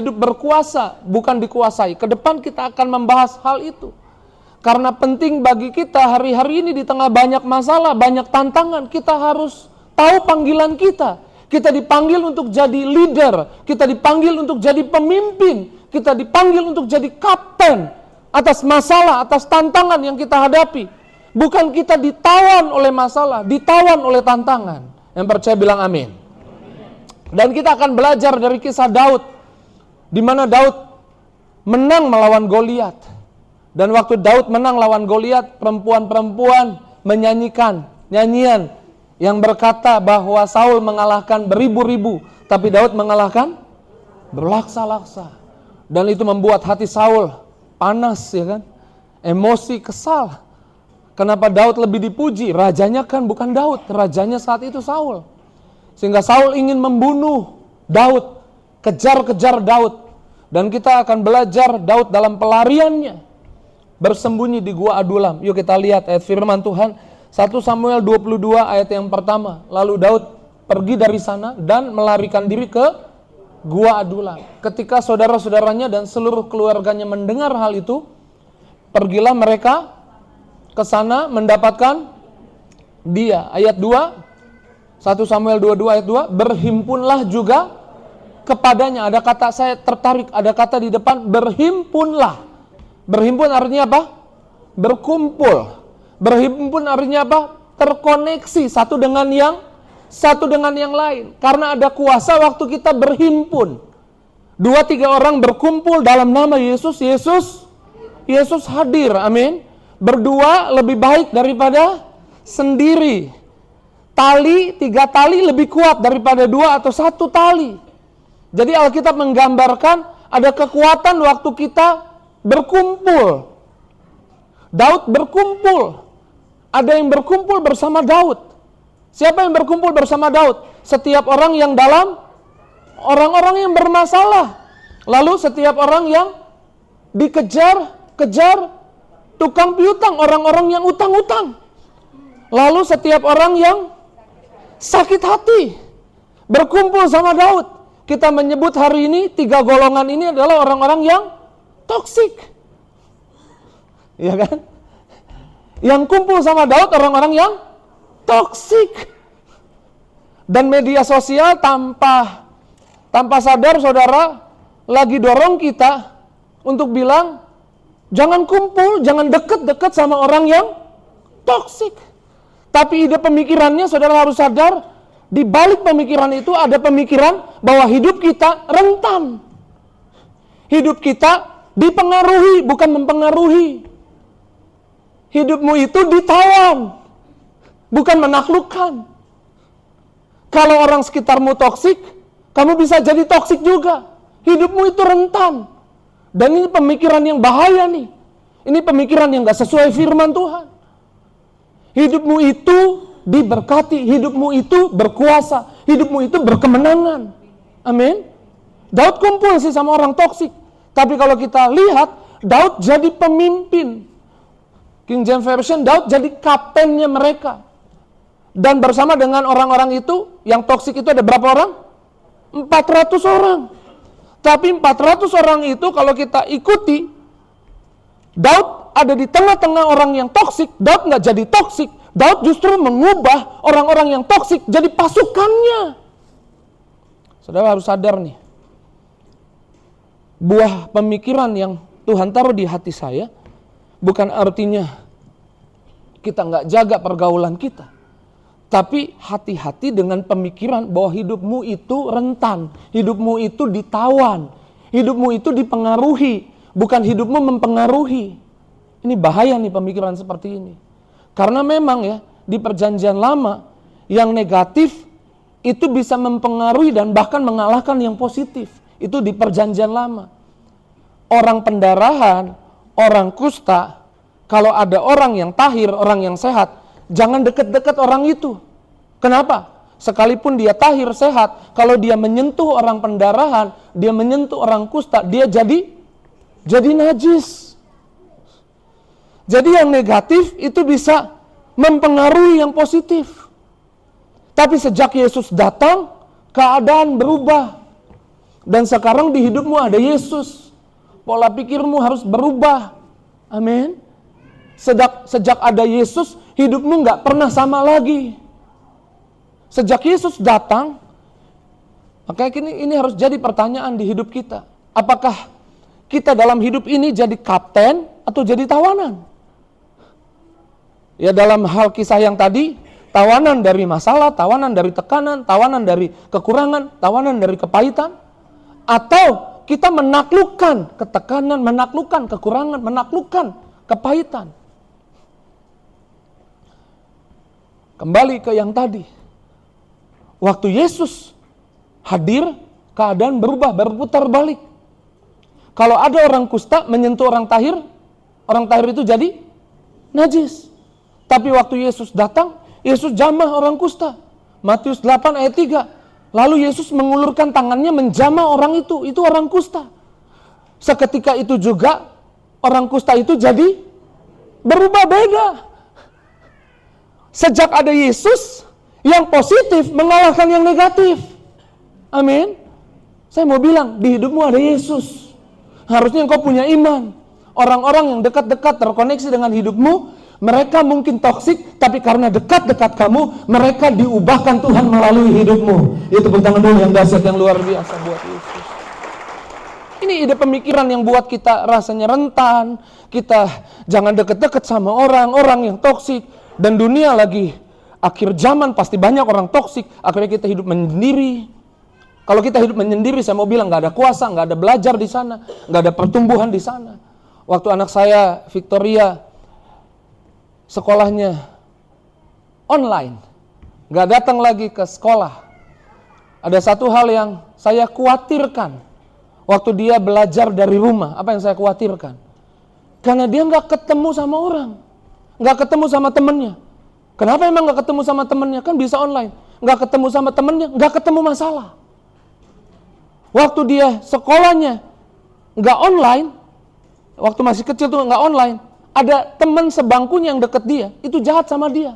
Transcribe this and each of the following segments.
hidup berkuasa, bukan dikuasai. Ke depan kita akan membahas hal itu. Karena penting bagi kita hari-hari ini di tengah banyak masalah, banyak tantangan, kita harus tahu panggilan kita. Kita dipanggil untuk jadi leader, kita dipanggil untuk jadi pemimpin, kita dipanggil untuk jadi kapten atas masalah, atas tantangan yang kita hadapi. Bukan kita ditawan oleh masalah, ditawan oleh tantangan. Yang percaya bilang amin. Dan kita akan belajar dari kisah Daud, di mana Daud menang melawan Goliat. Dan waktu Daud menang lawan Goliat, perempuan-perempuan menyanyikan nyanyian yang berkata bahwa Saul mengalahkan beribu-ribu, tapi Daud mengalahkan berlaksa-laksa. Dan itu membuat hati Saul panas, ya kan? Emosi, kesal. Kenapa Daud lebih dipuji? Rajanya kan bukan Daud, rajanya saat itu Saul. Sehingga Saul ingin membunuh Daud, kejar-kejar Daud. Dan kita akan belajar Daud dalam pelariannya, bersembunyi di gua Adulam. Yuk kita lihat ayat firman Tuhan, 1 Samuel 22 ayat yang pertama. Lalu Daud pergi dari sana dan melarikan diri ke gua Adulam. Ketika saudara-saudaranya dan seluruh keluarganya mendengar hal itu, pergilah mereka ke sana mendapatkan dia. Ayat 2, 1 Samuel 22 ayat 2, berhimpunlah juga kepadanya. Ada kata, saya tertarik, ada kata di depan, berhimpunlah. Berhimpun artinya apa? Berkumpul. Berhimpun artinya apa? Terkoneksi satu dengan yang lain. Karena ada kuasa waktu kita berhimpun. 2-3 orang berkumpul dalam nama Yesus, Yesus hadir. Amin. Berdua lebih baik daripada sendiri. 3 tali lebih kuat daripada 2 atau 1 tali. Jadi Alkitab menggambarkan ada kekuatan waktu kita berkumpul. Daud berkumpul. Ada yang berkumpul bersama Daud. Siapa yang berkumpul bersama Daud? Setiap orang yang dalam, orang-orang yang bermasalah. Lalu setiap orang yang dikejar tukang piutang, orang-orang yang utang-utang. Lalu setiap orang yang sakit hati berkumpul sama Daud. Kita menyebut hari ini 3 golongan ini adalah orang-orang yang toksik. Iya kan? Yang kumpul sama Daud orang-orang yang toksik. Dan media sosial tanpa sadar saudara lagi dorong kita untuk bilang jangan kumpul, jangan deket-deket sama orang yang toksik. Tapi ide pemikirannya saudara harus sadar, di balik pemikiran itu ada pemikiran bahwa hidup kita rentan. Hidup kita dipengaruhi, bukan mempengaruhi. Hidupmu itu ditawan, bukan menaklukkan. Kalau orang sekitarmu toksik, kamu bisa jadi toksik juga. Hidupmu itu rentan. Dan ini pemikiran yang bahaya nih. Ini pemikiran yang gak sesuai firman Tuhan. Hidupmu itu diberkati, hidupmu itu berkuasa, hidupmu itu berkemenangan. Amin. Daud kumpul sih sama orang toksik. Tapi kalau kita lihat, Daud jadi pemimpin. King James Version, Daud jadi kaptennya mereka. Dan bersama dengan orang-orang itu, yang toksik itu ada berapa orang? 400 orang. Tapi 400 orang itu kalau kita ikuti, Daud ada di tengah-tengah orang yang toksik. Daud nggak jadi toksik. Daud justru mengubah orang-orang yang toksik jadi pasukannya. Saudara harus sadar nih. Buah pemikiran yang Tuhan taruh di hati saya bukan artinya kita nggak jaga pergaulan kita. Tapi hati-hati dengan pemikiran bahwa hidupmu itu rentan. Hidupmu itu ditawan. Hidupmu itu dipengaruhi. Bukan hidupmu mempengaruhi. Ini bahaya nih pemikiran seperti ini. Karena memang ya, di perjanjian lama, yang negatif itu bisa mempengaruhi dan bahkan mengalahkan yang positif. Itu di perjanjian lama. Orang pendarahan, orang kusta, kalau ada orang yang tahir, orang yang sehat, jangan dekat-dekat orang itu. Kenapa? Sekalipun dia tahir, sehat, kalau dia menyentuh orang pendarahan, dia menyentuh orang kusta, dia jadi najis. Jadi yang negatif itu bisa mempengaruhi yang positif. Tapi sejak Yesus datang, keadaan berubah. Dan sekarang di hidupmu ada Yesus. Pola pikirmu harus berubah. Amin. Sejak ada Yesus, hidupmu nggak pernah sama lagi. Sejak Yesus datang, makanya ini harus jadi pertanyaan di hidup kita. Apakah kita dalam hidup ini jadi kapten atau jadi tawanan? Ya, dalam hal kisah yang tadi, tawanan dari masalah, tawanan dari tekanan, tawanan dari kekurangan, tawanan dari kepahitan. Atau kita menaklukkan ketekanan, menaklukkan kekurangan, menaklukkan kepahitan. Kembali ke yang tadi. Waktu Yesus hadir, keadaan berubah, berputar balik. Kalau ada orang kusta menyentuh orang tahir itu jadi najis. Tapi waktu Yesus datang, Yesus jamah orang kusta. Matius 8 ayat 3. Lalu Yesus mengulurkan tangannya menjamah orang itu orang kusta. Seketika itu juga orang kusta itu jadi berubah beda. Sejak ada Yesus, yang positif mengalahkan yang negatif. Amin. Saya mau bilang, di hidupmu ada Yesus. Harusnya engkau punya iman. Orang-orang yang dekat-dekat terkoneksi dengan hidupmu, mereka mungkin toksik, tapi karena dekat-dekat kamu, mereka diubahkan Tuhan melalui hidupmu. Itu tepuk tangan dulu yang dahsyat, yang luar biasa buat Yesus. Ini ide pemikiran yang buat kita rasanya rentan. Kita jangan deket-deket sama orang yang toksik. Dan dunia lagi, akhir zaman pasti banyak orang toksik. Akhirnya kita hidup menyendiri. Kalau kita hidup menyendiri, saya mau bilang gak ada kuasa, gak ada belajar di sana, gak ada pertumbuhan di sana. Waktu anak saya, Victoria, sekolahnya online, gak datang lagi ke sekolah. Ada satu hal yang saya khawatirkan waktu dia belajar dari rumah. Apa yang saya khawatirkan? Karena dia gak ketemu sama orang, gak ketemu sama temennya. Kenapa emang gak ketemu sama temennya? Kan bisa online. Gak ketemu sama temennya, gak ketemu masalah. Waktu dia sekolahnya gak online, waktu masih kecil tuh gak online, ada teman sebangkunya yang deket dia, itu jahat sama dia.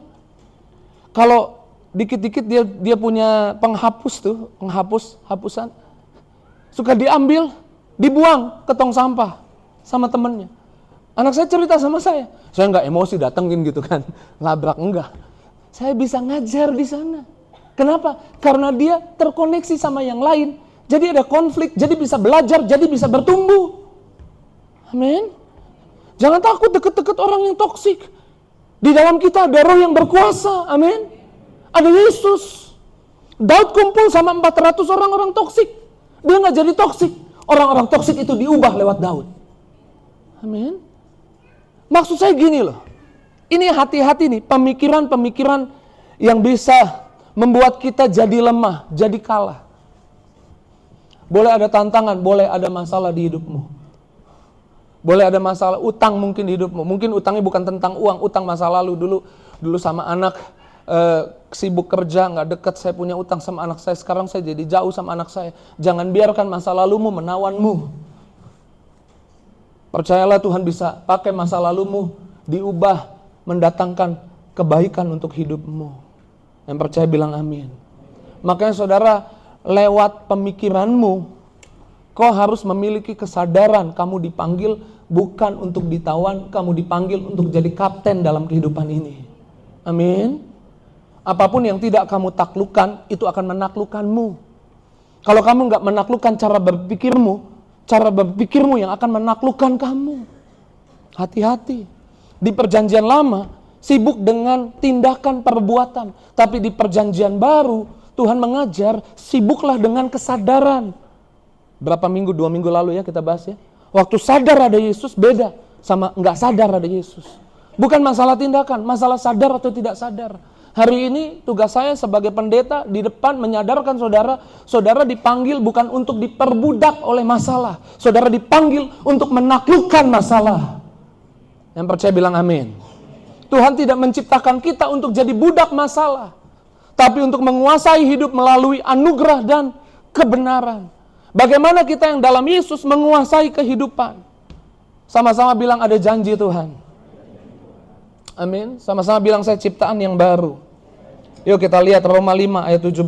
Kalau dikit-dikit dia punya penghapus tuh, hapusan, suka diambil, dibuang ke tong sampah sama temennya. Anak saya cerita sama saya nggak emosi datengin gitu kan, labrak, enggak. Saya bisa ngajar di sana. Kenapa? Karena dia terkoneksi sama yang lain, jadi ada konflik, jadi bisa belajar, jadi bisa bertumbuh. Amin. Jangan takut deket-deket orang yang toksik. Di dalam kita ada roh yang berkuasa. Amin. Ada Yesus. Daud kumpul sama 400 orang-orang toksik. Dia gak jadi toksik. Orang-orang toksik itu diubah lewat Daud. Amin. Maksud saya gini loh. Ini hati-hati nih, pemikiran-pemikiran yang bisa membuat kita jadi lemah, jadi kalah. Boleh ada tantangan, boleh ada masalah di hidupmu. Boleh ada masalah utang mungkin di hidupmu. Mungkin utangnya bukan tentang uang, utang masa lalu. Dulu sama anak, sibuk kerja, gak deket, saya punya utang sama anak saya. Sekarang saya jadi jauh sama anak saya. Jangan biarkan masa lalumu menawanmu. Percayalah Tuhan bisa pakai masa lalumu, diubah, mendatangkan kebaikan untuk hidupmu. Yang percaya bilang amin. Makanya saudara, lewat pemikiranmu, kau harus memiliki kesadaran kamu dipanggil bukan untuk ditawan, kamu dipanggil untuk jadi kapten dalam kehidupan ini. Amin. Apapun yang tidak kamu taklukkan, itu akan menaklukkanmu. Kalau kamu nggak menaklukkan cara berpikirmu yang akan menaklukkan kamu. Hati-hati. Di perjanjian lama, sibuk dengan tindakan perbuatan. Tapi di perjanjian baru, Tuhan mengajar, sibuklah dengan kesadaran. Berapa minggu, 2 minggu lalu ya kita bahas ya. Waktu sadar ada Yesus beda sama nggak sadar ada Yesus. Bukan masalah tindakan, masalah sadar atau tidak sadar. Hari ini tugas saya sebagai pendeta di depan menyadarkan saudara, saudara dipanggil bukan untuk diperbudak oleh masalah. Saudara dipanggil untuk menaklukkan masalah. Yang percaya bilang amin. Tuhan tidak menciptakan kita untuk jadi budak masalah, tapi untuk menguasai hidup melalui anugerah dan kebenaran. Bagaimana kita yang dalam Yesus menguasai kehidupan? Sama-sama bilang ada janji Tuhan. Amin. Sama-sama bilang saya ciptaan yang baru. Yuk kita lihat Roma 5 ayat 17.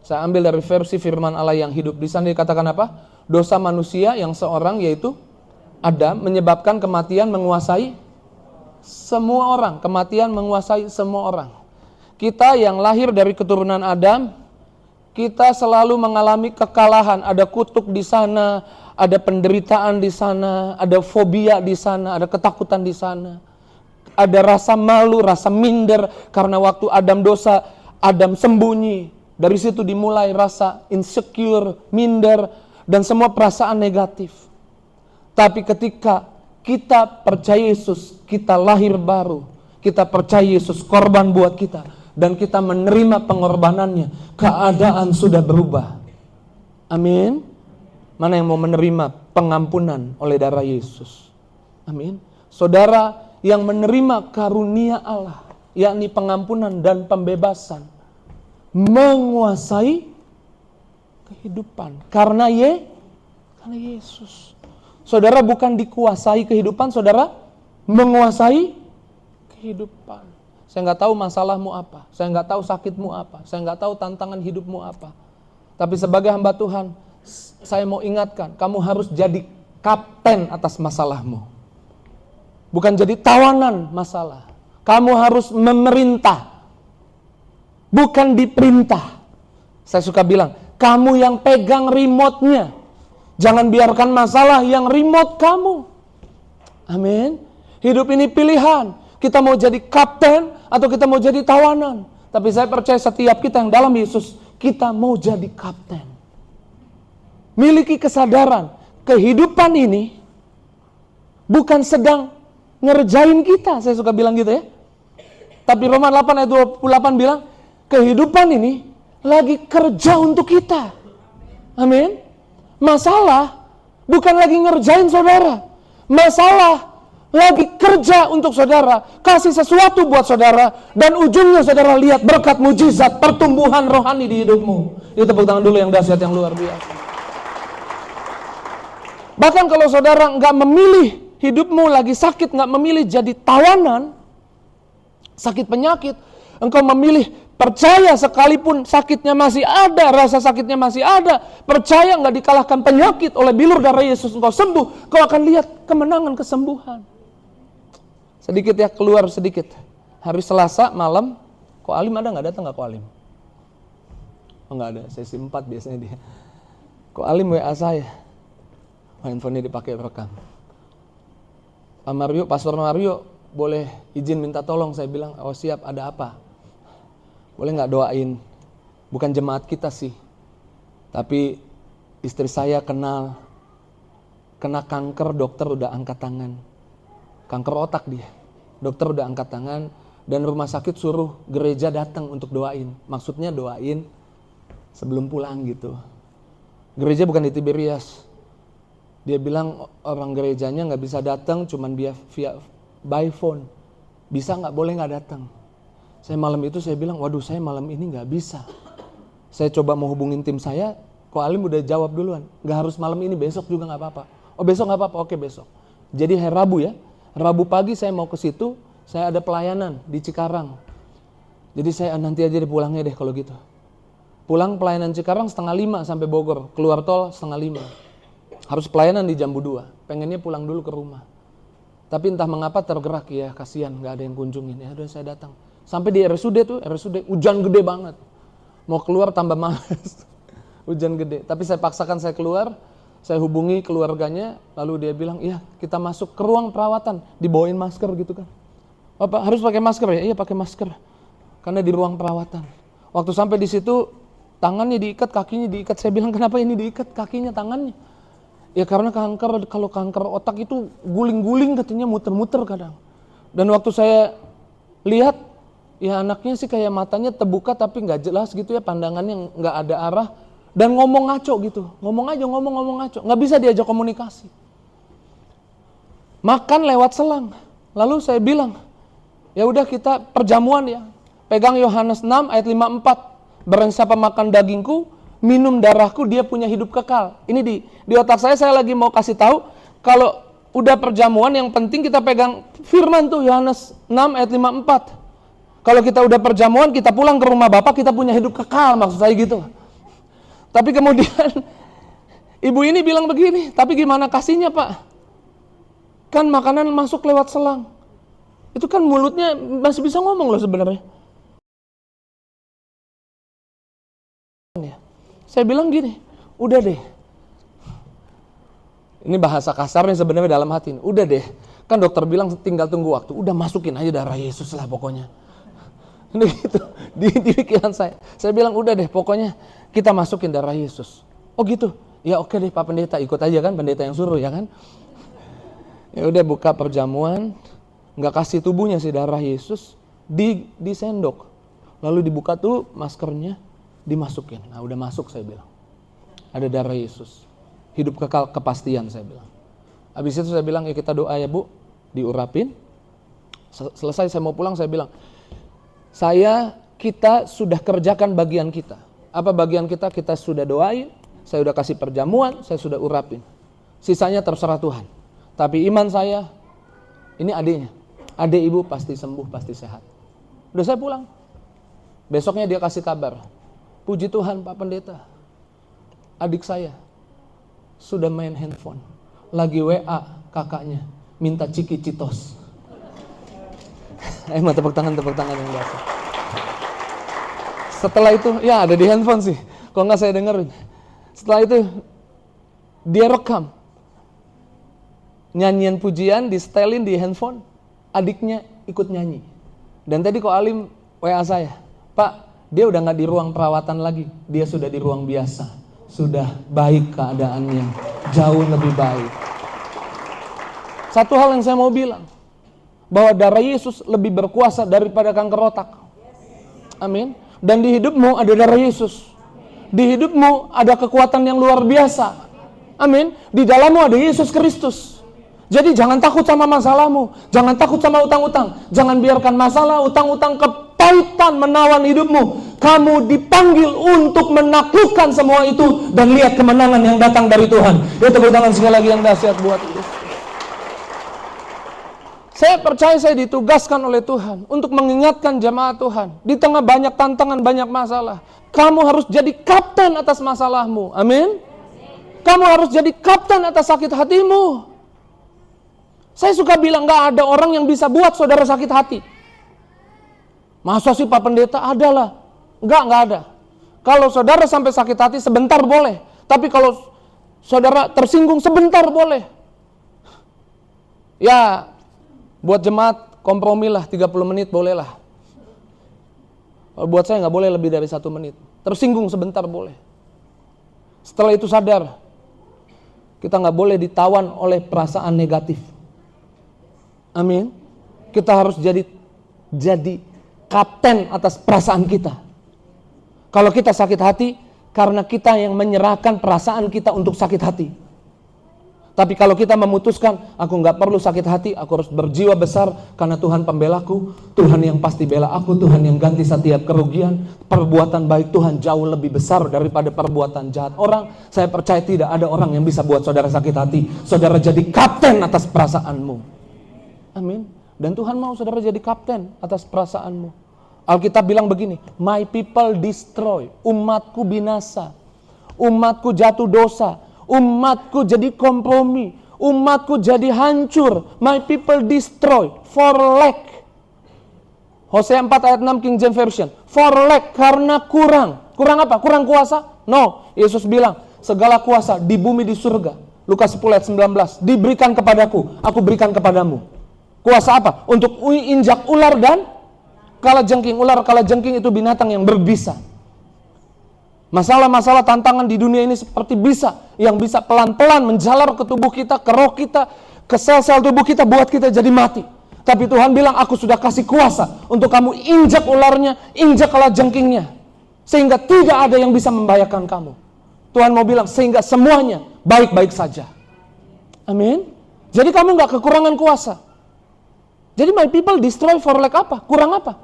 Saya ambil dari versi firman Allah yang hidup. Di sana dikatakan apa? Dosa manusia yang seorang, yaitu Adam, menyebabkan kematian menguasai semua orang. Kematian menguasai semua orang. Kita yang lahir dari keturunan Adam, kita selalu mengalami kekalahan. Ada kutuk di sana, ada penderitaan di sana, ada fobia di sana, ada ketakutan di sana. Ada rasa malu, rasa minder, karena waktu Adam dosa, Adam sembunyi. Dari situ dimulai rasa insecure, minder, dan semua perasaan negatif. Tapi ketika kita percaya Yesus, kita lahir baru, kita percaya Yesus korban buat kita, dan kita menerima pengorbanannya, keadaan sudah berubah. Amin. Mana yang mau menerima pengampunan oleh darah Yesus? Amin. Saudara yang menerima karunia Allah, yakni pengampunan dan pembebasan, menguasai kehidupan karena Yesus. Saudara bukan dikuasai kehidupan, saudara menguasai kehidupan. Saya nggak tahu masalahmu apa, saya nggak tahu sakitmu apa, saya nggak tahu tantangan hidupmu apa. Tapi sebagai hamba Tuhan, saya mau ingatkan, kamu harus jadi kapten atas masalahmu. Bukan jadi tawanan masalah. Kamu harus memerintah, bukan diperintah. Saya suka bilang, kamu yang pegang remote-nya. Jangan biarkan masalah yang remote kamu. Amin. Hidup ini pilihan. Kita mau jadi kapten atau kita mau jadi tawanan. Tapi saya percaya setiap kita yang dalam Yesus, kita mau jadi kapten. Miliki kesadaran, kehidupan ini bukan sedang ngerjain kita. Saya suka bilang gitu ya. Tapi Roma 8 ayat 28 bilang, kehidupan ini lagi kerja untuk kita. Amin. Masalah bukan lagi ngerjain saudara. Masalah lagi kerja untuk saudara, kasih sesuatu buat saudara, dan ujungnya saudara lihat berkat mujizat, pertumbuhan rohani di hidupmu. Itu tepuk tangan dulu yang dahsyat, yang luar biasa. Bahkan kalau saudara nggak memilih hidupmu lagi sakit, nggak memilih jadi tawanan, sakit penyakit, engkau memilih percaya sekalipun sakitnya masih ada, rasa sakitnya masih ada, percaya nggak dikalahkan penyakit oleh bilur darah Yesus, engkau sembuh, kau akan lihat kemenangan, kesembuhan. Sedikit ya, keluar sedikit. Hari Selasa malam, Ko Alim ada nggak? Datang nggak Ko Alim? Oh nggak ada, sesi 4 biasanya dia. Ko Alim WA saya, handphone-nya dipakai rekam. Pak Mario, Pastor Mario, boleh izin minta tolong? Saya bilang, oh siap, ada apa? Boleh nggak doain? Bukan jemaat kita sih, tapi istri saya kena kanker, dokter udah angkat tangan. Kanker otak dia, dokter udah angkat tangan, dan rumah sakit suruh gereja datang untuk doain. Maksudnya doain sebelum pulang gitu. Gereja bukan di Tiberias. Dia bilang orang gerejanya nggak bisa datang, cuman via by phone. Bisa nggak? Boleh nggak datang? Saya malam itu saya bilang, waduh saya malam ini nggak bisa. Saya coba mau hubungin tim saya, Ko Alim udah jawab duluan, nggak harus malam ini, besok juga nggak apa-apa. Oh besok nggak apa-apa, oke besok. Jadi hari Rabu ya, Rabu pagi saya mau ke situ, saya ada pelayanan di Cikarang. Jadi saya nanti aja pulangnya deh kalau gitu. Pulang pelayanan Cikarang 4:30 sampai Bogor, keluar tol 4:30. Harus pelayanan di Jambu 2, pengennya pulang dulu ke rumah. Tapi entah mengapa tergerak, ya kasihan nggak ada yang kunjungin, ya udah saya datang. Sampai di RSUD hujan gede banget. Mau keluar tambah males. Hujan gede. Tapi saya paksakan saya keluar, saya hubungi keluarganya, lalu dia bilang, iya kita masuk ke ruang perawatan, dibawain masker gitu kan. Bapak harus pakai masker ya? Iya pakai masker. Karena di ruang perawatan. Waktu sampai di situ, tangannya diikat, kakinya diikat. Saya bilang, kenapa ini diikat kakinya, tangannya? Ya karena kanker, kalau kanker otak itu guling-guling katanya, muter-muter kadang. Dan waktu saya lihat, ya anaknya sih kayak matanya terbuka tapi nggak jelas gitu ya, pandangannya nggak ada arah, dan ngomong ngaco gitu, ngomong ngaco, nggak bisa diajak komunikasi. Makan lewat selang. Lalu saya bilang, ya udah kita perjamuan ya, pegang Yohanes 6 ayat 54, barang siapa makan dagingku, minum darahku, dia punya hidup kekal. Ini di otak saya lagi mau kasih tahu, kalau udah perjamuan yang penting kita pegang firman tuh Yohanes 6 ayat 54. Kalau kita udah perjamuan, kita pulang ke rumah Bapak, kita punya hidup kekal, maksud saya gitu. Tapi kemudian ibu ini bilang begini, tapi gimana kasihnya Pak? Kan makanan masuk lewat selang. Itu kan mulutnya masih bisa ngomong loh sebenarnya. Saya bilang gini, udah deh. Ini bahasa kasarnya sebenarnya dalam hati. Udah deh, kan dokter bilang tinggal tunggu waktu. Udah masukin aja darah Yesus lah pokoknya. Ini gitu, di pikiran saya. Saya bilang udah deh, pokoknya kita masukin darah Yesus. Oh gitu, ya oke deh Pak Pendeta, ikut aja kan, pendeta yang suruh ya kan. Ya udah buka perjamuan, nggak kasih tubuhnya si darah Yesus, di sendok. Lalu dibuka tuh maskernya, dimasukin. Nah udah masuk saya bilang. Ada darah Yesus. Hidup kekal kepastian saya bilang. Habis itu saya bilang ya kita doa ya Bu, diurapin. Selesai saya mau pulang saya bilang, kita sudah kerjakan bagian kita. Apa bagian kita? Kita sudah doain, saya sudah kasih perjamuan, saya sudah urapin. Sisanya terserah Tuhan. Tapi iman saya, ini adiknya. Adik ibu pasti sembuh, pasti sehat. Udah saya pulang. Besoknya dia kasih kabar. Puji Tuhan Pak Pendeta, adik saya sudah main handphone. Lagi WA kakaknya, minta ciki citos. Emang tepuk tangan yang biasa. Setelah itu, ya ada di handphone sih. Kalau nggak saya dengerin. Setelah itu, dia rekam. Nyanyian pujian di setelin di handphone. Adiknya ikut nyanyi. Dan tadi kok Alim WA saya. Pak, dia udah nggak di ruang perawatan lagi. Dia sudah di ruang biasa. Sudah baik keadaannya. Jauh lebih baik. Satu hal yang saya mau bilang. Bahwa darah Yesus lebih berkuasa daripada kanker otak. Amin. Dan di hidupmu ada darah Yesus. Di hidupmu ada kekuatan yang luar biasa. Amin. Di dalammu ada Yesus Kristus. Jadi jangan takut sama masalahmu. Jangan takut sama utang-utang. Jangan biarkan masalah, utang-utang, kepahitan menawan hidupmu. Kamu dipanggil untuk menaklukkan semua itu. Dan lihat kemenangan yang datang dari Tuhan. Ya tepuk tangan sekali lagi yang dahsyat buat Yesus. Saya percaya saya ditugaskan oleh Tuhan untuk mengingatkan jemaat Tuhan. Di tengah banyak tantangan, banyak masalah. Kamu harus jadi kapten atas masalahmu. Amin. Kamu harus jadi kapten atas sakit hatimu. Saya suka bilang gak ada orang yang bisa buat saudara sakit hati. Masa sih Pak Pendeta? Adalah. Enggak ada. Kalau saudara sampai sakit hati sebentar boleh. Tapi kalau saudara tersinggung sebentar boleh. Ya, buat jemaat kompromilah 30 menit bolehlah. Kalau buat saya gak boleh lebih dari 1 menit. Tersinggung sebentar boleh. Setelah itu sadar. Kita gak boleh ditawan oleh perasaan negatif. Amin. Kita harus jadi kapten atas perasaan kita. Kalau kita sakit hati, karena kita yang menyerahkan perasaan kita untuk sakit hati. Tapi kalau kita memutuskan, aku gak perlu sakit hati, aku harus berjiwa besar, karena Tuhan pembelaku, Tuhan yang pasti bela aku, Tuhan yang ganti setiap kerugian, perbuatan baik Tuhan jauh lebih besar daripada perbuatan jahat orang. Saya percaya tidak ada orang yang bisa buat saudara sakit hati. Saudara jadi kapten atas perasaanmu. Amin. Dan Tuhan mau saudara jadi kapten atas perasaanmu. Alkitab bilang begini, my people destroy, umatku binasa, umatku jatuh dosa, umatku jadi kompromi, umatku jadi hancur, my people destroy for lack. Hosea 4 ayat 6 King James Version, for lack, karena kurang. Kurang apa? Kurang kuasa? No, Yesus bilang, segala kuasa di bumi di surga. Lukas 10 ayat 19, diberikan kepadaku, aku berikan kepadamu. Kuasa apa? Untuk injak ular dan kalajengking. Ular kalajengking itu binatang yang berbisa. Masalah-masalah tantangan di dunia ini seperti bisa. Yang bisa pelan-pelan menjalar ke tubuh kita, ke roh kita, ke sel-sel tubuh kita, buat kita jadi mati. Tapi Tuhan bilang, aku sudah kasih kuasa untuk kamu injak ularnya, injak kalajengkingnya. Sehingga tidak ada yang bisa membahayakan kamu. Tuhan mau bilang, sehingga semuanya baik-baik saja. Amin. Jadi kamu gak kekurangan kuasa. Jadi my people destroy for lack apa? Kurang apa?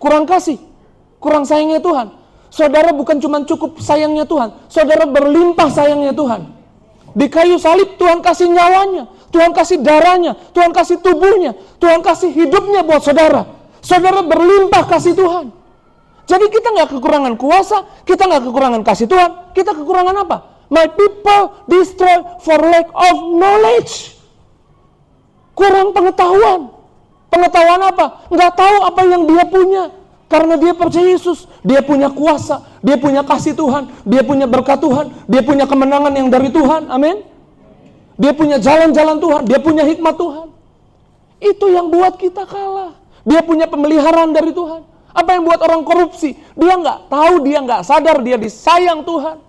Kurang kasih. Kurang sayangnya Tuhan. Saudara bukan cuma cukup sayangnya Tuhan. Saudara berlimpah sayangnya Tuhan. Di kayu salib Tuhan kasih nyawanya. Tuhan kasih darahnya. Tuhan kasih tubuhnya. Tuhan kasih hidupnya buat saudara. Saudara berlimpah kasih Tuhan. Jadi kita nggak kekurangan kuasa, kita nggak kekurangan kasih Tuhan, kita kekurangan apa? My people destroy for lack of knowledge. Kurang pengetahuan. Pengetahuan apa? Nggak tahu apa yang dia punya. Karena dia percaya Yesus, dia punya kuasa, dia punya kasih Tuhan, dia punya berkat Tuhan, dia punya kemenangan yang dari Tuhan, amin. Dia punya jalan-jalan Tuhan, dia punya hikmat Tuhan. Itu yang buat kita kalah. Dia punya pemeliharaan dari Tuhan. Apa yang buat orang korupsi? Dia nggak tahu, dia nggak sadar, dia disayang Tuhan.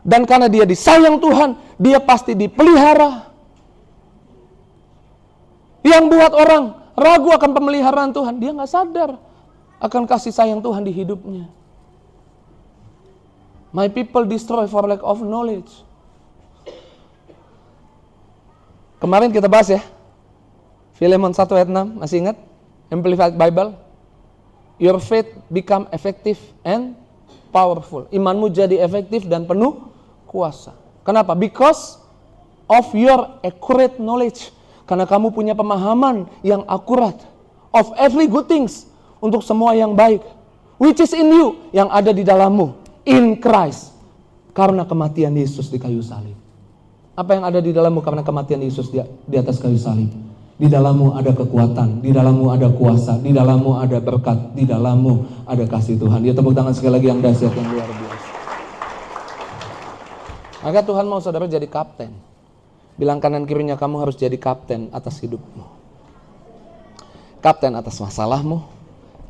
Dan karena dia disayang Tuhan, dia pasti dipelihara. Yang buat orang ragu akan pemeliharaan Tuhan, dia nggak sadar akan kasih sayang Tuhan di hidupnya. My people destroy for lack of knowledge. Kemarin kita bahas ya, Filemon 1 ayat 6, masih ingat? Amplified Bible. Your faith become effective and powerful. Imanmu jadi efektif dan penuh kuasa. Kenapa? Because of your accurate knowledge. Karena kamu punya pemahaman yang akurat of every good things, untuk semua yang baik, which is in you, yang ada di dalammu, in Christ, karena kematian Yesus di kayu salib. Apa yang ada di dalammu karena kematian Yesus di atas kayu salib? Di dalammu ada kekuatan, di dalammu ada kuasa, di dalammu ada berkat, di dalammu ada kasih Tuhan. Ya, tepuk tangan sekali lagi yang dahsyat, yang luar biasa. Maka Tuhan mau saudara jadi kapten. Bilang kanan kirinya, kamu harus jadi kapten atas hidupmu. Kapten atas masalahmu,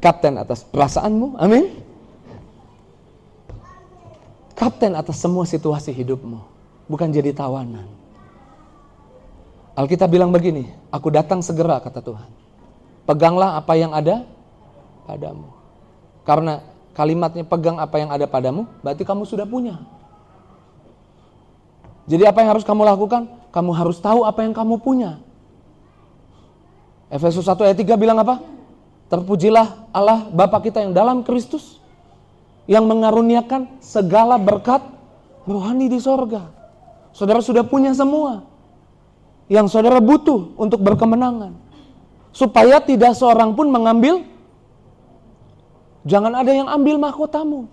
kapten atas perasaanmu, amin. Kapten atas semua situasi hidupmu, bukan jadi tawanan. Alkitab bilang begini, aku datang segera, kata Tuhan. Peganglah apa yang ada padamu. Karena kalimatnya pegang apa yang ada padamu, berarti kamu sudah punya. Jadi apa yang harus kamu lakukan? Kamu harus tahu apa yang kamu punya. Efesus 1 ayat 3 bilang apa? Terpujilah Allah Bapa kita yang dalam Kristus, yang mengaruniakan segala berkat rohani di sorga. Saudara sudah punya semua yang saudara butuh untuk berkemenangan. Supaya tidak seorang pun mengambil, jangan ada yang ambil mahkotamu.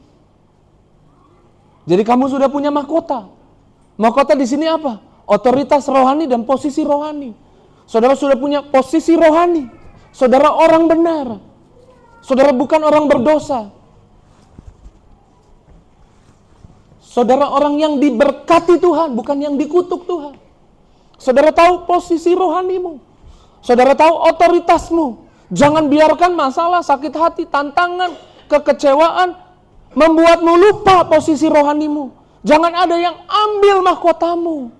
Jadi kamu sudah punya mahkota. Mahkota di sini apa? Otoritas rohani dan posisi rohani. Saudara sudah punya posisi rohani. Saudara orang benar. Saudara bukan orang berdosa. Saudara orang yang diberkati Tuhan, bukan yang dikutuk Tuhan. Saudara tahu posisi rohanimu. Saudara tahu otoritasmu. Jangan biarkan masalah, sakit hati, tantangan, kekecewaan membuatmu lupa posisi rohanimu. Jangan ada yang ambil mahkotamu.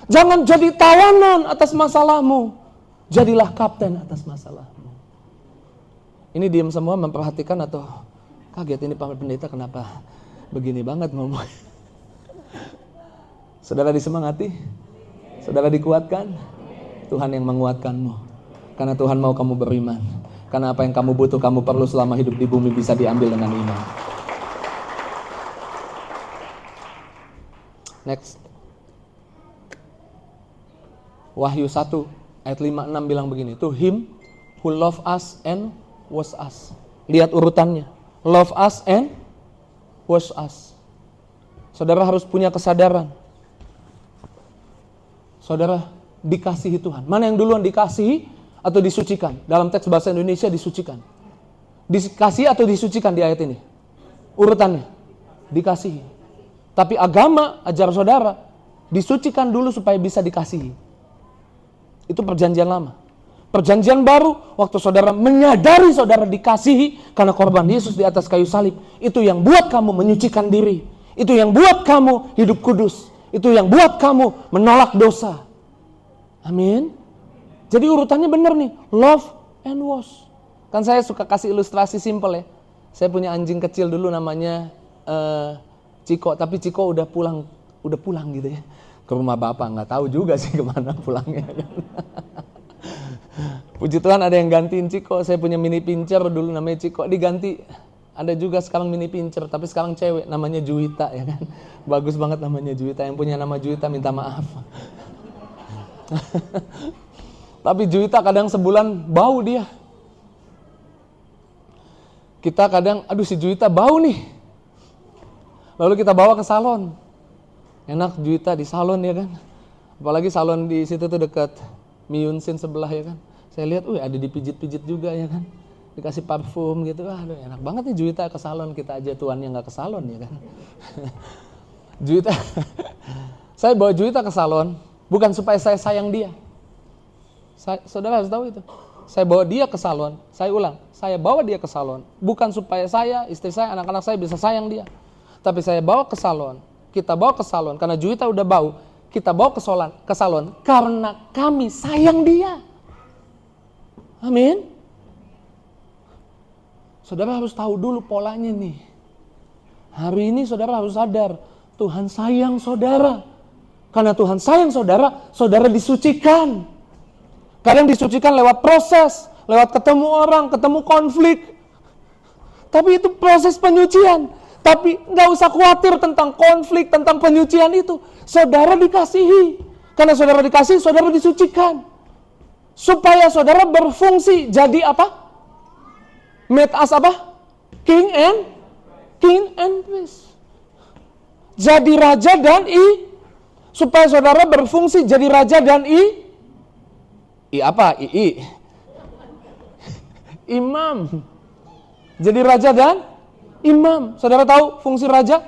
Jangan jadi tawanan atas masalahmu. Jadilah kapten atas masalahmu. Ini diam semua memperhatikan atau kaget ini Pak Pendeta kenapa begini banget ngomong. Saudara disemangati? Saudara dikuatkan? Tuhan yang menguatkanmu. Karena Tuhan mau kamu beriman. Karena apa yang kamu butuh, kamu perlu selama hidup di bumi bisa diambil dengan iman. Next. Wahyu 1 ayat 5-6 bilang begini. To him who love us and was us. Lihat urutannya. Love us and was us. Saudara harus punya kesadaran. Saudara dikasihi Tuhan. Mana yang duluan dikasihi atau disucikan? Dalam teks bahasa Indonesia disucikan. Dikasihi atau disucikan di ayat ini? Urutannya. Dikasihi. Tapi agama ajar saudara disucikan dulu supaya bisa dikasihi. Itu perjanjian lama. Perjanjian baru, waktu saudara menyadari saudara dikasihi karena korban Yesus di atas kayu salib. Itu yang buat kamu menyucikan diri. Itu yang buat kamu hidup kudus. Itu yang buat kamu menolak dosa. Amin. Jadi urutannya benar nih. Love and wash. Kan saya suka kasih ilustrasi simple ya. Saya punya anjing kecil dulu namanya Ciko. Tapi Ciko udah pulang gitu ya. Ke rumah bapak, nggak tahu juga sih kemana pulangnya. Puji Tuhan ada yang gantiin Ciko. Saya punya mini pincher dulu namanya Ciko, diganti. Ada juga sekarang mini pincher, tapi sekarang cewek namanya Juwita ya kan. Bagus banget namanya Juwita. Yang punya nama Juwita minta maaf. Tapi Juwita kadang sebulan bau dia. Kita kadang, aduh si Juwita bau nih. Lalu kita bawa ke salon. Enak Juwita di salon ya kan. Apalagi salon di situ tuh dekat Miyunsin sebelah ya kan. Saya lihat, ada dipijit-pijit juga ya kan. Dikasih parfum gitu, aduh enak banget nih Juwita ke salon. Kita aja tuannya nggak ke salon ya kan. Juwita, saya bawa Juwita ke salon, bukan supaya saya sayang dia. Saudara harus tahu itu. Saya bawa dia ke salon, saya ulang, saya bawa dia ke salon, bukan supaya saya, istri saya, anak-anak saya bisa sayang dia. Tapi saya bawa ke salon, kita bawa ke salon, karena Juwita udah bau, kita bawa ke salon, karena kami sayang dia. Amin. Saudara harus tahu dulu polanya nih. Hari ini saudara harus sadar, Tuhan sayang saudara. Karena Tuhan sayang saudara, saudara disucikan. Kadang disucikan lewat proses, lewat ketemu orang, ketemu konflik. Tapi itu proses penyucian. Tapi nggak usah khawatir tentang konflik, tentang penyucian itu. Saudara dikasihi. Karena saudara dikasihi, saudara disucikan. Supaya saudara berfungsi jadi apa? Made us apa? King and priest. Jadi raja dan supaya saudara berfungsi jadi raja dan imam. Jadi raja dan imam. Saudara tahu fungsi raja?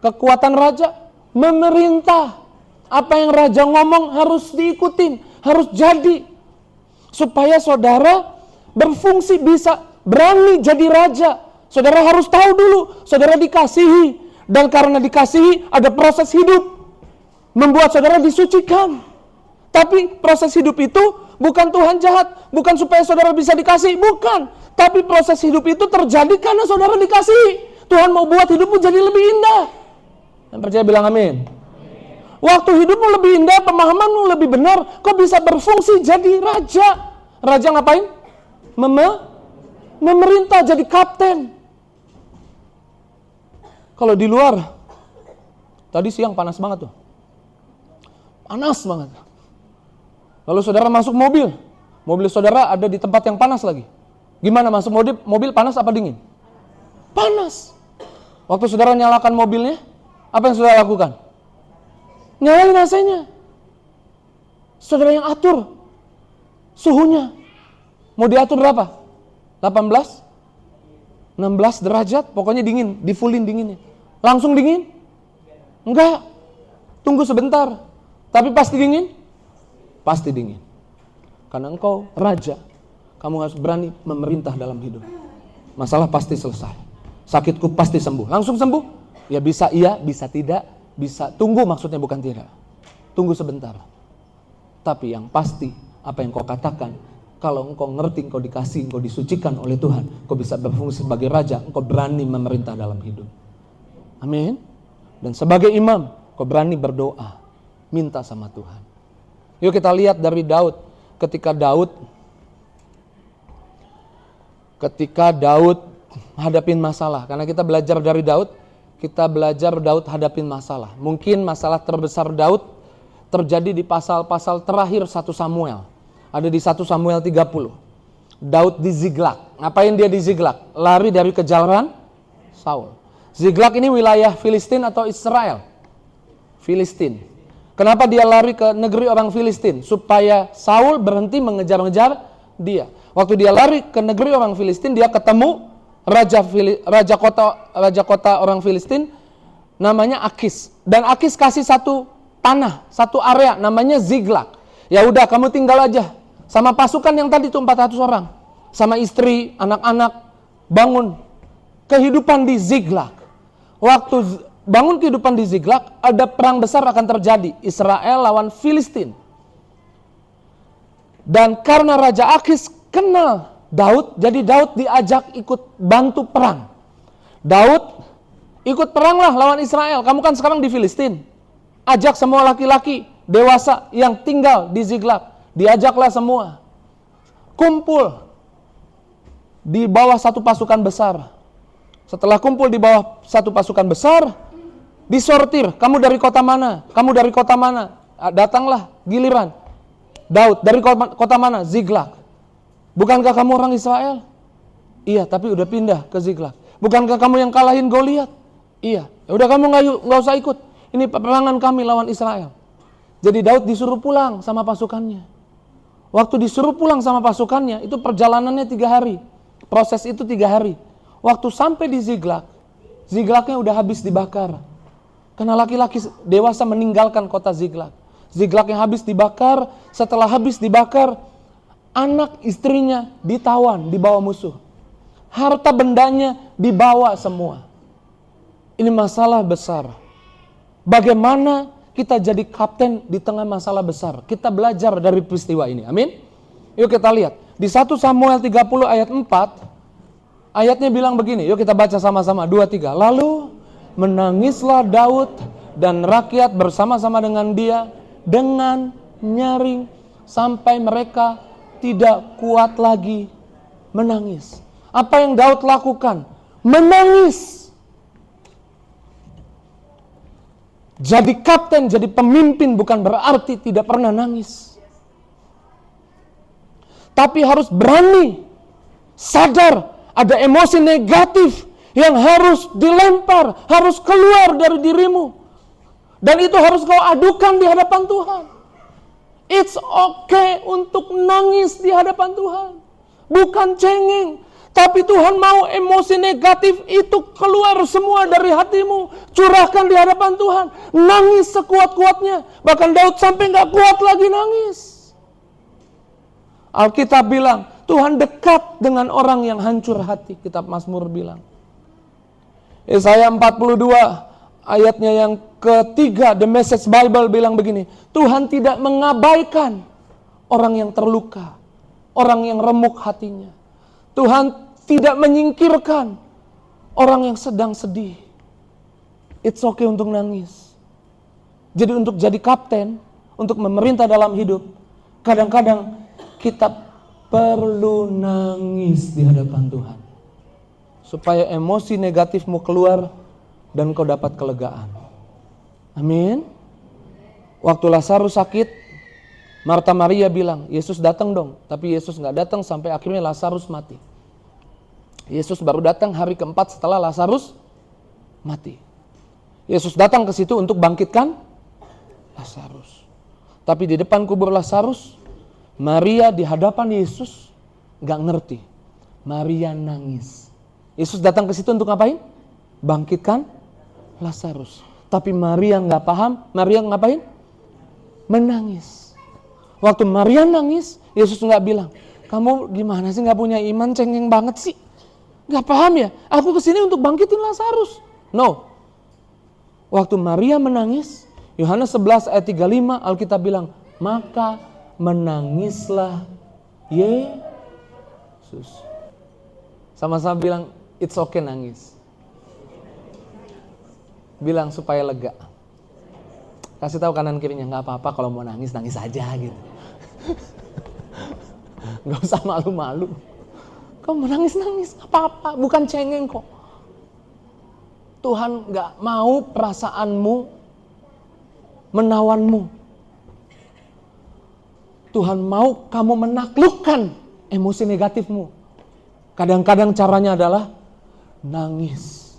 Kekuatan raja memerintah. Apa yang raja ngomong harus diikutin, harus jadi. Supaya saudara berfungsi bisa berani jadi raja. Saudara harus tahu dulu, saudara dikasihi. Dan karena dikasihi ada proses hidup. Membuat saudara disucikan. Tapi proses hidup itu bukan Tuhan jahat, bukan supaya saudara bisa dikasih, bukan. Tapi proses hidup itu terjadi karena saudara dikasihi. Tuhan mau buat hidupmu jadi lebih indah. Yang percaya bilang amin. Waktu hidupmu lebih indah, pemahamanmu lebih benar, kau bisa berfungsi jadi raja. Raja ngapain? Memerintah, jadi kapten. Kalau di luar, tadi siang panas banget tuh. Panas banget. Lalu saudara masuk mobil saudara ada di tempat yang panas lagi. Gimana masuk mobil panas apa dingin? Panas. Waktu saudara nyalakan mobilnya, apa yang saudara lakukan? Nyalain AC-nya. Saudara yang atur suhunya. Mau diatur berapa? 18? 16 derajat, pokoknya dingin, di fullin dinginnya. Langsung dingin? Enggak. Tunggu sebentar. Tapi pasti dingin? Pasti dingin. Karena engkau raja, kamu harus berani memerintah dalam hidup. Masalah pasti selesai. Sakitku pasti sembuh. Langsung sembuh? Ya bisa iya, bisa tidak, bisa tunggu maksudnya bukan tidak. Tunggu sebentar. Tapi yang pasti, apa yang kau katakan, kalau engkau ngerti, engkau dikasih, engkau disucikan oleh Tuhan, engkau bisa berfungsi sebagai raja, engkau berani memerintah dalam hidup. Amin. Dan sebagai imam, engkau berani berdoa, minta sama Tuhan. Yuk kita lihat dari Daud. Ketika Daud hadapin masalah. Karena kita belajar dari Daud, kita belajar Daud hadapin masalah. Mungkin masalah terbesar Daud terjadi di pasal-pasal terakhir 1 Samuel. Ada di 1 Samuel 30. Daud di Ziklag. Ngapain dia di Ziklag? Lari dari kejaran Saul. Ziklag ini wilayah Filistin atau Israel? Filistin. Kenapa dia lari ke negeri orang Filistin? Supaya Saul berhenti mengejar-ngejar dia. Waktu dia lari ke negeri orang Filistin, dia ketemu raja kota orang Filistin namanya Akis. Dan Akis kasih satu tanah, satu area namanya Ziklag. Ya udah, kamu tinggal aja sama pasukan yang tadi tuh 400 orang. Sama istri, anak-anak, bangun kehidupan di Ziklag. Waktu bangun kehidupan di Ziklag, ada perang besar akan terjadi. Israel lawan Filistin. Dan karena Raja Akis kenal Daud, jadi Daud diajak ikut bantu perang. Daud ikut peranglah lawan Israel. Kamu kan sekarang di Filistin. Ajak semua laki-laki dewasa yang tinggal di Ziklag. Diajaklah semua. Kumpul di bawah satu pasukan besar. Setelah kumpul di bawah satu pasukan besar, disortir, kamu dari kota mana? Kamu dari kota mana? Datanglah giliran. Daud, dari kota mana? Ziklag. Bukankah kamu orang Israel? Iya, tapi udah pindah ke Ziklag. Bukankah kamu yang kalahin Goliat? Iya. Ya udah kamu nggak usah ikut. Ini peperangan kami lawan Israel. Jadi Daud disuruh pulang sama pasukannya. Waktu disuruh pulang sama pasukannya, itu perjalanannya 3 hari. Proses itu 3 hari. Waktu sampai di Ziklag, Ziklagnya udah habis dibakar. Karena laki-laki dewasa meninggalkan kota Ziklag. Ziklagnya habis dibakar, setelah habis dibakar, anak istrinya ditawan, dibawa musuh. Harta bendanya dibawa semua. Ini masalah besar. Bagaimana kita jadi kapten di tengah masalah besar? Kita belajar dari peristiwa ini. Amin. Yuk kita lihat. Di 1 Samuel 30 ayat 4, ayatnya bilang begini. Yuk kita baca sama-sama. 2, 3. Lalu menangislah Daud dan rakyat bersama-sama dengan dia dengan nyaring sampai mereka tidak kuat lagi menangis. Apa yang Daud lakukan? Menangis. Jadi kapten, jadi pemimpin bukan berarti tidak pernah nangis. Tapi harus berani, sadar ada emosi negatif yang harus dilempar, harus keluar dari dirimu. Dan itu harus kau adukan di hadapan Tuhan. It's okay untuk nangis di hadapan Tuhan. Bukan cengeng. Tapi Tuhan mau emosi negatif itu keluar semua dari hatimu. Curahkan di hadapan Tuhan. Nangis sekuat-kuatnya. Bahkan Daud sampai gak kuat lagi nangis. Alkitab bilang, Tuhan dekat dengan orang yang hancur hati. Kitab Mazmur bilang. Yesaya 42 ayatnya yang ketiga, The Message Bible bilang begini. Tuhan tidak mengabaikan orang yang terluka. Orang yang remuk hatinya. Tuhan tidak menyingkirkan orang yang sedang sedih. It's okay untuk nangis. Jadi untuk jadi kapten, untuk memerintah dalam hidup, kadang-kadang kita perlu nangis di hadapan Tuhan. Supaya emosi negatifmu keluar dan kau dapat kelegaan. Amin. Waktu Lazarus sakit, Marta Maria bilang, Yesus datang dong. Tapi Yesus gak datang sampai akhirnya Lazarus mati. Yesus baru datang hari keempat setelah Lazarus mati. Yesus datang ke situ untuk bangkitkan Lazarus. Tapi di depan kubur Lazarus, Maria di hadapan Yesus gak ngerti. Maria nangis. Yesus datang ke situ untuk ngapain? Bangkitkan Lazarus. Tapi Maria gak paham. Maria ngapain? Menangis. Waktu Maria nangis, Yesus gak bilang, kamu gimana sih gak punya iman, cengeng banget sih. Gak paham ya? Aku kesini untuk bangkitin Lazarus. No. Waktu Maria menangis, Yohanes 11 ayat 35 Alkitab bilang, maka menangislah Yesus. Sama-sama bilang, it's okay nangis. Bilang supaya lega. Kasih tahu kanan kirinya, gak apa-apa kalau mau nangis, nangis aja gitu. Gak usah malu-malu. Kau menangis-nangis, apa-apa, bukan cengeng kok. Tuhan gak mau perasaanmu menawanmu. Tuhan mau kamu menaklukkan emosi negatifmu. Kadang-kadang caranya adalah nangis.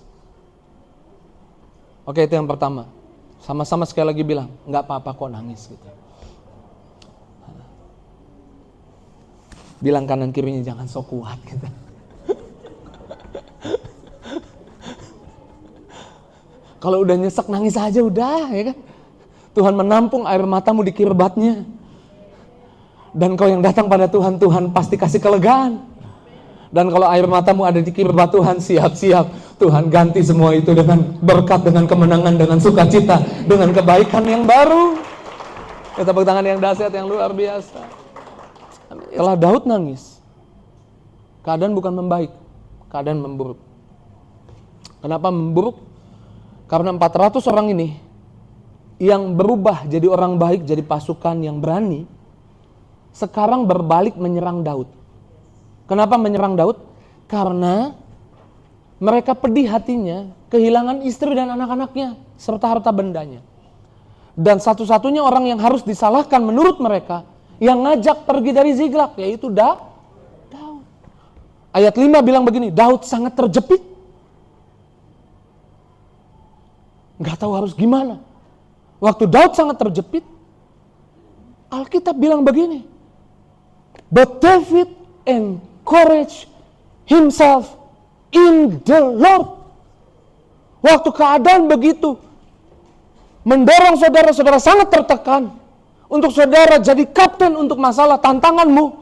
Oke, itu yang pertama. Sama-sama sekali lagi bilang, gak apa-apa kok nangis gitu. Bilang kanan kirinya jangan sok kuat gitu. Kalau udah nyesek nangis aja udah ya kan. Tuhan menampung air matamu di kirbatnya. Dan kau yang datang pada Tuhan, Tuhan pasti kasih kelegaan. Dan kalau air matamu ada di kirbat Tuhan, siap-siap Tuhan ganti semua itu dengan berkat, dengan kemenangan, dengan sukacita, dengan kebaikan yang baru. Tepuk tangan yang dahsyat, yang luar biasa. Setelah Daud nangis, keadaan bukan membaik, keadaan memburuk. Kenapa memburuk? Karena 400 orang ini yang berubah jadi orang baik, jadi pasukan yang berani, sekarang berbalik menyerang Daud. Kenapa menyerang Daud? Karena mereka pedih hatinya, kehilangan istri dan anak-anaknya, serta harta bendanya. Dan satu-satunya orang yang harus disalahkan menurut mereka, yang ngajak pergi dari Ziklag, yaitu Daud. Ayat 5 bilang begini, Daud sangat terjepit. Gak tahu harus gimana. Waktu Daud sangat terjepit, Alkitab bilang begini, but David encouraged himself in the Lord. Waktu keadaan begitu, mendorong saudara-saudara sangat tertekan, untuk saudara jadi kapten untuk masalah tantanganmu.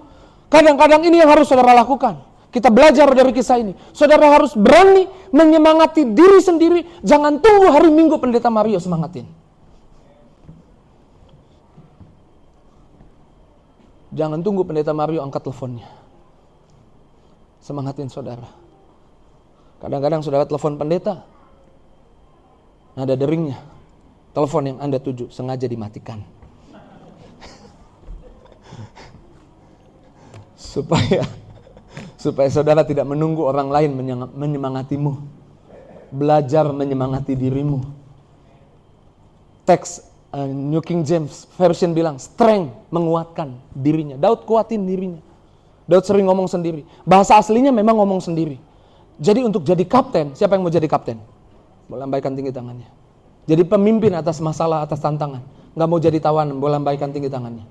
Kadang-kadang ini yang harus saudara lakukan. Kita belajar dari kisah ini. Saudara harus berani menyemangati diri sendiri. Jangan tunggu hari Minggu Pendeta Mario semangatin. Jangan tunggu Pendeta Mario angkat teleponnya. Semangatin saudara. Kadang-kadang saudara telepon pendeta, nada deringnya, telepon yang Anda tuju sengaja dimatikan. Supaya saudara tidak menunggu orang lain menyemangatimu. Belajar menyemangati dirimu. Teks New King James Version bilang strength, menguatkan dirinya. Daud kuatin dirinya. Daud sering ngomong sendiri. Bahasa aslinya memang ngomong sendiri. Jadi untuk jadi kapten, siapa yang mau jadi kapten? Boleh lambaikan tinggi tangannya. Jadi pemimpin atas masalah, atas tantangan. Gak mau jadi tawanan, boleh lambaikan tinggi tangannya.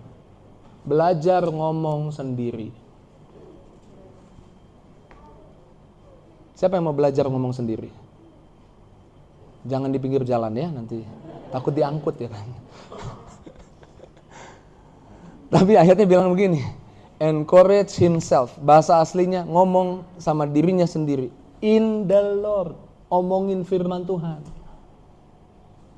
Belajar ngomong sendiri. Siapa yang mau belajar ngomong sendiri? Jangan di pinggir jalan ya, nanti takut diangkut ya kan. Tapi ayatnya bilang begini, encourage himself. Bahasa aslinya ngomong sama dirinya sendiri. In the Lord, omongin firman Tuhan.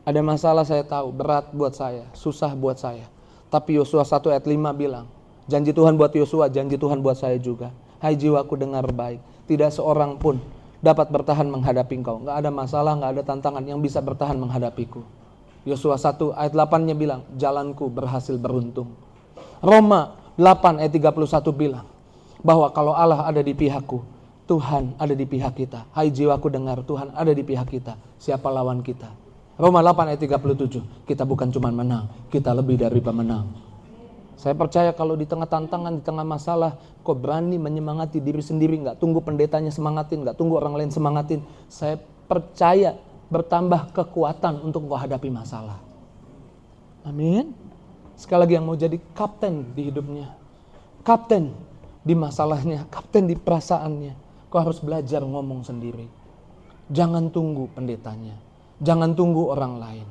Ada masalah saya tahu, berat buat saya, susah buat saya. Tapi Yosua 1 ayat 5 bilang, janji Tuhan buat Yosua, janji Tuhan buat saya juga. Hai jiwaku dengar baik, tidak seorang pun dapat bertahan menghadapi engkau. Gak ada masalah, gak ada tantangan yang bisa bertahan menghadapiku. Yosua 1 ayat 8-nya bilang, jalanku berhasil beruntung. Roma 8 ayat 31 bilang, bahwa kalau Allah ada di pihakku, Tuhan ada di pihak kita. Hai jiwaku dengar, Tuhan ada di pihak kita. Siapa lawan kita? Roma 8 ayat 37, kita bukan cuma menang, kita lebih dari pemenang. Saya percaya kalau di tengah tantangan, di tengah masalah, kau berani menyemangati diri sendiri, gak tunggu pendetanya semangatin, gak tunggu orang lain semangatin. Saya percaya bertambah kekuatan untuk kau hadapi masalah. Amin. Sekali lagi yang mau jadi kapten di hidupnya, kapten di masalahnya, kapten di perasaannya, kau harus belajar ngomong sendiri. Jangan tunggu pendetanya, jangan tunggu orang lain.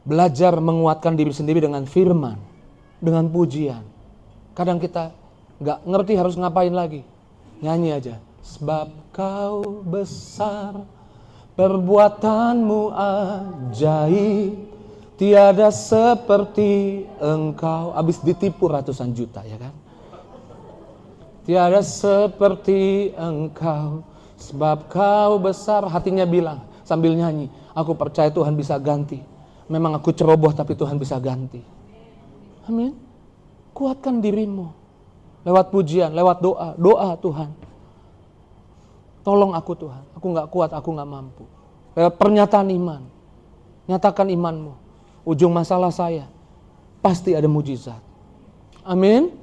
Belajar menguatkan diri sendiri dengan firman, dengan pujian. Kadang kita gak ngerti harus ngapain lagi. Nyanyi aja. Sebab kau besar, perbuatanmu ajaib, tiada seperti engkau. Abis ditipu ratusan juta ya kan. Tiada seperti engkau, sebab kau besar. Hatinya bilang sambil nyanyi, aku percaya Tuhan bisa ganti. Memang aku ceroboh tapi Tuhan bisa ganti. Amin. Kuatkan dirimu lewat pujian, lewat doa. Doa Tuhan, tolong aku Tuhan, aku gak kuat, aku gak mampu. Lewat pernyataan iman, nyatakan imanmu. Ujung masalah saya pasti ada mujizat. Amin.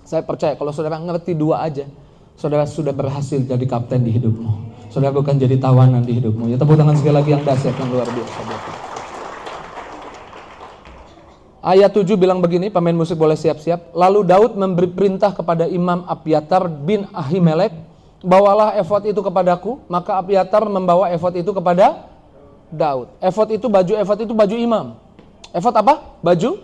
Saya percaya kalau saudara ngerti dua aja, saudara sudah berhasil jadi kapten di hidupmu. Saudara bukan jadi tawanan di hidupmu. Ya, tepuk tangan sekali lagi yang dahsyat, yang luar biasa. Ayat 7 bilang begini, pemain musik boleh siap-siap. Lalu Daud memberi perintah kepada Imam Abiatar bin Ahimelek, bawalah efod itu kepadaku. Maka Abiatar membawa efod itu kepada Daud. Efod itu baju imam. Efod apa? Baju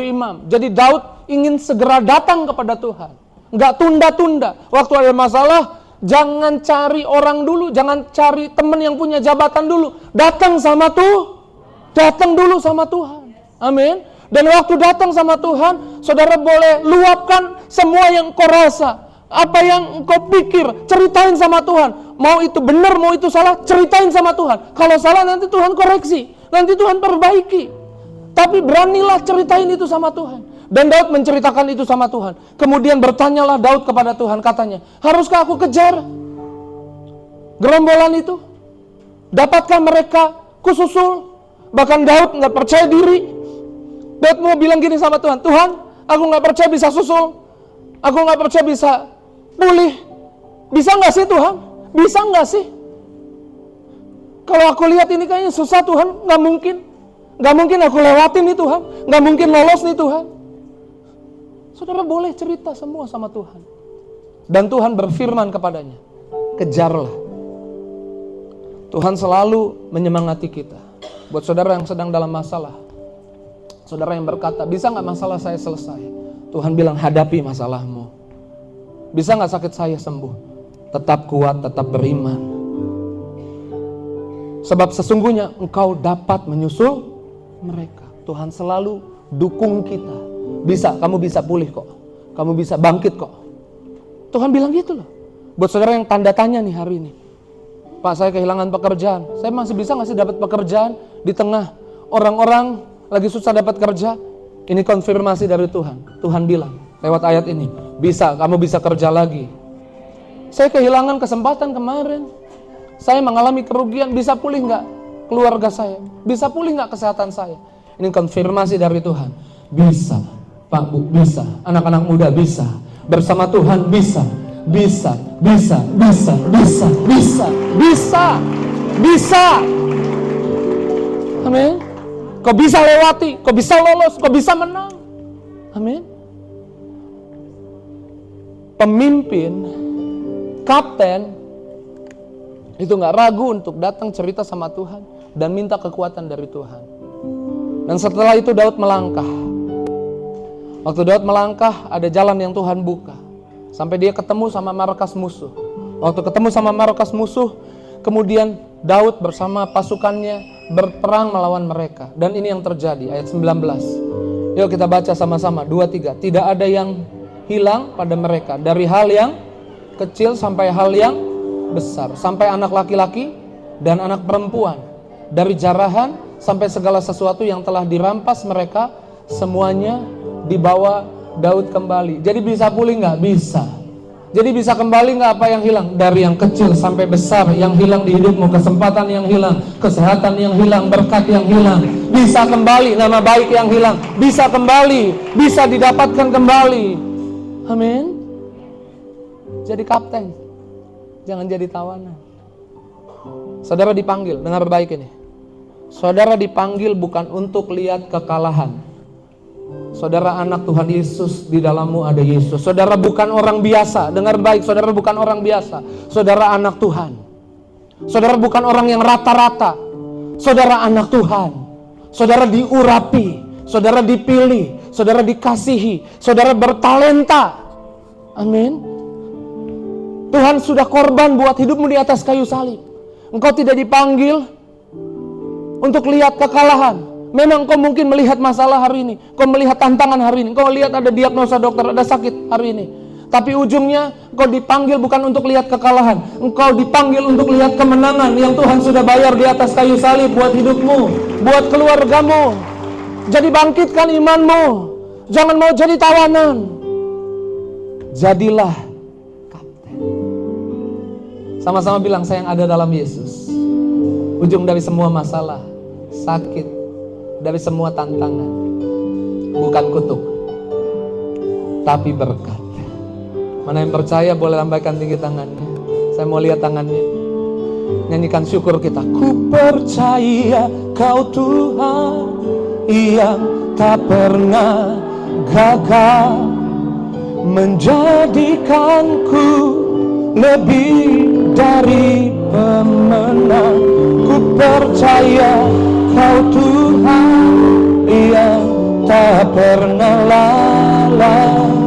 imam. Jadi Daud ingin segera datang kepada Tuhan. Enggak tunda-tunda. Waktu ada masalah, jangan cari orang dulu, jangan cari teman yang punya jabatan dulu. Datang dulu sama Tuhan. Amin. Dan waktu datang sama Tuhan, saudara boleh luapkan semua yang kau rasa. Apa yang kau pikir, ceritain sama Tuhan. Mau itu benar, mau itu salah, ceritain sama Tuhan. Kalau salah nanti Tuhan koreksi, nanti Tuhan perbaiki. Tapi beranilah ceritain itu sama Tuhan. Dan Daud menceritakan itu sama Tuhan. Kemudian bertanyalah Daud kepada Tuhan, katanya, haruskah aku kejar gerombolan itu? Dapatkah mereka kususul? Bahkan Daud gak percaya diri. Daud mau bilang gini sama Tuhan, Tuhan, aku gak percaya bisa susul. Aku nggak percaya bisa pulih. Bisa nggak sih Tuhan? Bisa nggak sih? Kalau aku lihat ini kayaknya susah Tuhan, nggak mungkin. Nggak mungkin aku lewatin nih Tuhan. Nggak mungkin lolos nih Tuhan. Saudara boleh cerita semua sama Tuhan. Dan Tuhan berfirman kepadanya, kejarlah. Tuhan selalu menyemangati kita. Buat saudara yang sedang dalam masalah, saudara yang berkata, bisa gak masalah saya selesai? Tuhan bilang, hadapi masalahmu. Bisa gak sakit saya sembuh? Tetap kuat, tetap beriman. Sebab sesungguhnya engkau dapat menyusul mereka. Tuhan selalu dukung kita. Bisa, kamu bisa pulih kok. Kamu bisa bangkit kok. Tuhan bilang gitu loh. Buat saudara yang tanda tanya nih hari ini, Pak, saya kehilangan pekerjaan. Saya masih bisa gak sih dapat pekerjaan di tengah orang-orang lagi susah dapat kerja? Ini konfirmasi dari Tuhan. Tuhan bilang lewat ayat ini, bisa, kamu bisa kerja lagi. Saya kehilangan kesempatan kemarin. Saya mengalami kerugian. Bisa pulih gak keluarga saya? Bisa pulih gak kesehatan saya? Ini konfirmasi dari Tuhan. Bisa, Pak Bu, bisa. Anak-anak muda bisa. Bersama Tuhan bisa. Bisa, bisa, bisa, bisa, bisa, bisa, bisa. Amin. Kau bisa lewati, kau bisa lolos, kau bisa menang. Amin. Pemimpin, kapten, itu gak ragu untuk datang cerita sama Tuhan dan minta kekuatan dari Tuhan. Dan setelah itu Daud melangkah. Waktu Daud melangkah, ada jalan yang Tuhan buka. Sampai dia ketemu sama markas musuh. Waktu ketemu sama markas musuh, kemudian Daud bersama pasukannya berperang melawan mereka. Dan ini yang terjadi, ayat 19. Yuk kita baca sama-sama, 2-3. Tidak ada yang hilang pada mereka. Dari hal yang kecil sampai hal yang besar. Sampai anak laki-laki dan anak perempuan. Dari jarahan sampai segala sesuatu yang telah dirampas mereka, semuanya dibawa Daud kembali. Jadi bisa pulih nggak? Bisa. Jadi bisa kembali nggak apa yang hilang? Dari yang kecil sampai besar yang hilang di hidupmu, kesempatan yang hilang, kesehatan yang hilang, berkat yang hilang, bisa kembali. Nama baik yang hilang, bisa kembali, bisa didapatkan kembali. Amin. Jadi kapten, jangan jadi tawanan. Saudara dipanggil, dengar baik ini. Saudara dipanggil bukan untuk lihat kekalahan. Saudara anak Tuhan Yesus, di dalammu ada Yesus. Saudara bukan orang biasa. Dengar baik, saudara bukan orang biasa. Saudara anak Tuhan. Saudara bukan orang yang rata-rata. Saudara anak Tuhan. Saudara diurapi. Saudara dipilih. Saudara dikasihi. Saudara bertalenta. Amin. Tuhan sudah korban buat hidupmu di atas kayu salib. Engkau tidak dipanggil untuk lihat kekalahan. Memang kau mungkin melihat masalah hari ini, kau melihat tantangan hari ini, kau lihat ada diagnosa dokter, ada sakit hari ini. Tapi ujungnya kau dipanggil bukan untuk lihat kekalahan, engkau dipanggil untuk lihat kemenangan yang Tuhan sudah bayar di atas kayu salib buat hidupmu, buat keluargamu. Jadi bangkitkan imanmu, jangan mau jadi tawanan. Jadilah kapten. Sama-sama bilang, saya yang ada dalam Yesus. Ujung dari semua masalah, sakit, dari semua tantangan, bukan kutuk, tapi berkat. Mana yang percaya boleh lambaikan tinggi tangannya. Saya mau lihat tangannya. Nyanyikan syukur kita. Ku percaya Kau Tuhan yang tak pernah gagal, menjadikanku lebih dari pemenang. Ku percaya Kau Tuhan yang tak pernah lalai,